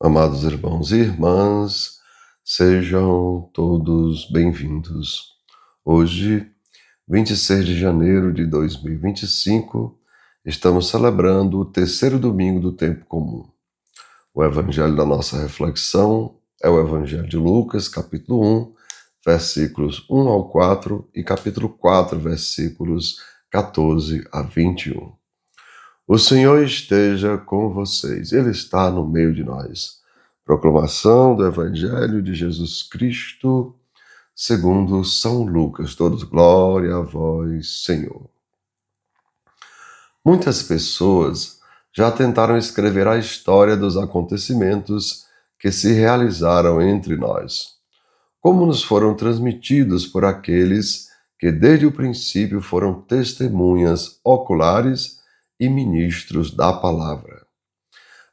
Amados irmãos e irmãs, sejam todos bem-vindos. Hoje, 26 de janeiro de 2025, estamos celebrando o terceiro domingo do tempo comum. O evangelho da nossa reflexão é o evangelho de Lucas, capítulo 1, versículos 1 ao 4 e capítulo 4, versículos 14 a 21. O Senhor esteja com vocês, Ele está no meio de nós. Proclamação do Evangelho de Jesus Cristo, segundo São Lucas. Todos glória a vós, Senhor. Muitas pessoas já tentaram escrever a história dos acontecimentos que se realizaram entre nós, como nos foram transmitidos por aqueles que desde o princípio foram testemunhas oculares e ministros da palavra.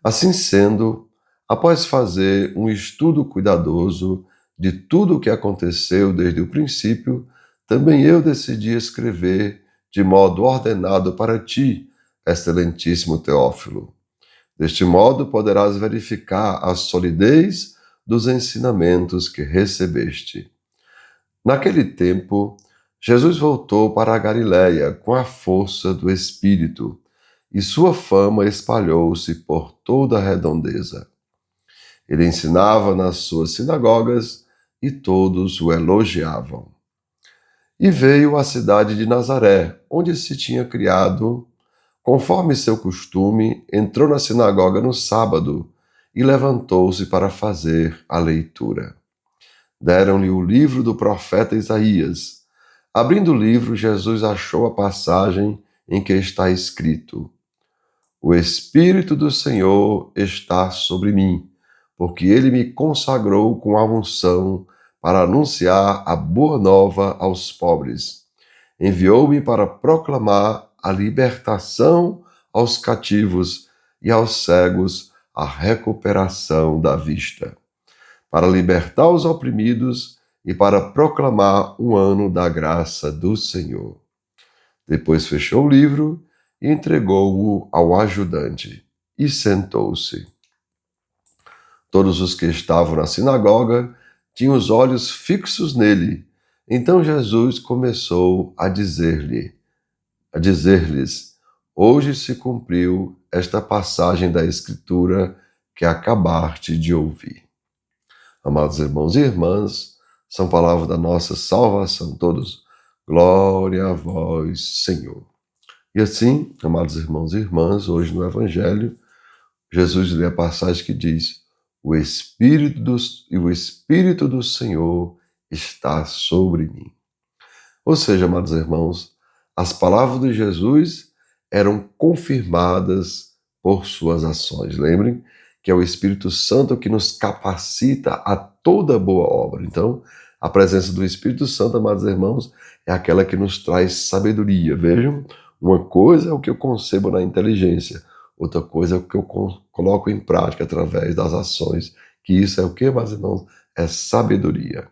Assim sendo, após fazer um estudo cuidadoso de tudo o que aconteceu desde o princípio, também eu decidi escrever de modo ordenado para ti, excelentíssimo Teófilo. Deste modo poderás verificar a solidez dos ensinamentos que recebeste. Naquele tempo, Jesus voltou para a Galiléia com a força do Espírito, e sua fama espalhou-se por toda a redondeza. Ele ensinava nas suas sinagogas e todos o elogiavam. E veio à cidade de Nazaré, onde se tinha criado. Conforme seu costume, entrou na sinagoga no sábado e levantou-se para fazer a leitura. Deram-lhe o livro do profeta Isaías. Abrindo o livro, Jesus achou a passagem em que está escrito: O Espírito do Senhor está sobre mim, porque ele me consagrou com a unção para anunciar a boa nova aos pobres. Enviou-me para proclamar a libertação aos cativos e aos cegos a recuperação da vista, para libertar os oprimidos e para proclamar um ano da graça do Senhor. Depois fechou o livro e entregou-o ao ajudante e sentou-se. Todos os que estavam na sinagoga tinham os olhos fixos nele. Então Jesus começou a dizer-lhes: Hoje se cumpriu esta passagem da Escritura que acabaste de ouvir. Amados irmãos e irmãs, são palavras da nossa salvação. Todos, glória a vós, Senhor. E assim, amados irmãos e irmãs, hoje no Evangelho, Jesus lê a passagem que diz: o Espírito do Senhor está sobre mim. Ou seja, amados irmãos, as palavras de Jesus eram confirmadas por suas ações. Lembrem que é o Espírito Santo que nos capacita a toda boa obra. Então, a presença do Espírito Santo, amados irmãos, é aquela que nos traz sabedoria. Vejam, uma coisa é o que eu concebo na inteligência, outra coisa é o que eu coloco em prática através das ações, que isso é o que, amados irmãos? É sabedoria.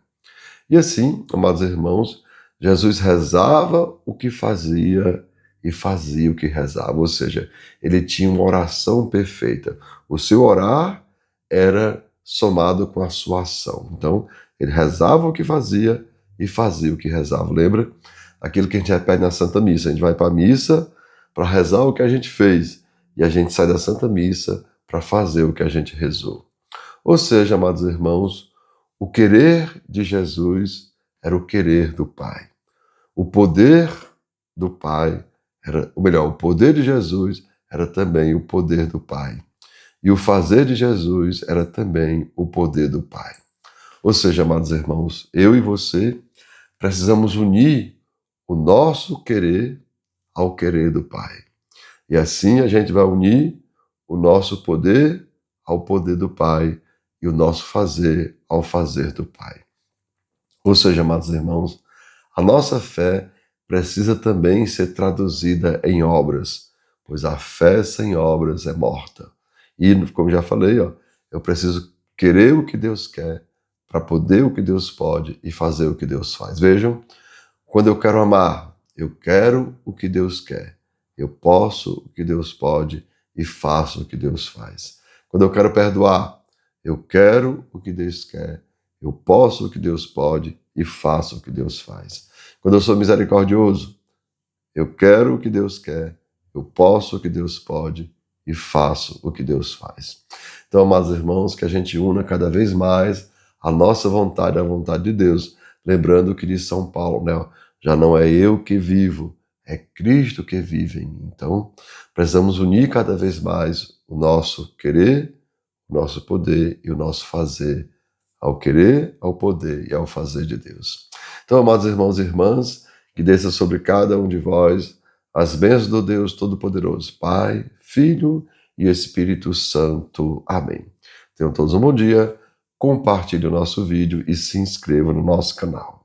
E assim, amados irmãos, Jesus rezava o que fazia e fazia o que rezava, ou seja, ele tinha uma oração perfeita. O seu orar era somado com a sua ação. Então, ele rezava o que fazia e fazia o que rezava. Lembra? Aquilo que a gente repete na Santa Missa. A gente vai para a missa para rezar o que a gente fez e a gente sai da Santa Missa para fazer o que a gente rezou. Ou seja, amados irmãos, o querer de Jesus era o querer do Pai. O poder do Pai o poder de Jesus era também o poder do Pai. E o fazer de Jesus era também o poder do Pai. Ou seja, amados irmãos, eu e você precisamos unir o nosso querer ao querer do Pai. E assim a gente vai unir o nosso poder ao poder do Pai e o nosso fazer ao fazer do Pai. Ou seja, amados irmãos, a nossa fé precisa também ser traduzida em obras, pois a fé sem obras é morta. E, como já falei, eu preciso querer o que Deus quer para poder o que Deus pode e fazer o que Deus faz. Vejam, quando eu quero amar, eu quero o que Deus quer, eu posso o que Deus pode e faço o que Deus faz. Quando eu quero perdoar, Eu quero o que Deus quer, eu posso o que Deus pode e faço o que Deus faz. Quando eu sou misericordioso, eu quero o que Deus quer, eu posso o que Deus pode e faço o que Deus faz. Então, amados irmãos, que a gente una cada vez mais a nossa vontade à vontade de Deus, lembrando o que diz São Paulo, né? Já não é eu que vivo, é Cristo que vive em mim. Então, precisamos unir cada vez mais o nosso querer, o nosso poder e o nosso fazer, ao querer, ao poder e ao fazer de Deus. Então, amados irmãos e irmãs, que desça sobre cada um de vós as bênçãos do Deus Todo-Poderoso, Pai, Filho e Espírito Santo. Amém. Tenham todos um bom dia, compartilhe o nosso vídeo e se inscreva no nosso canal.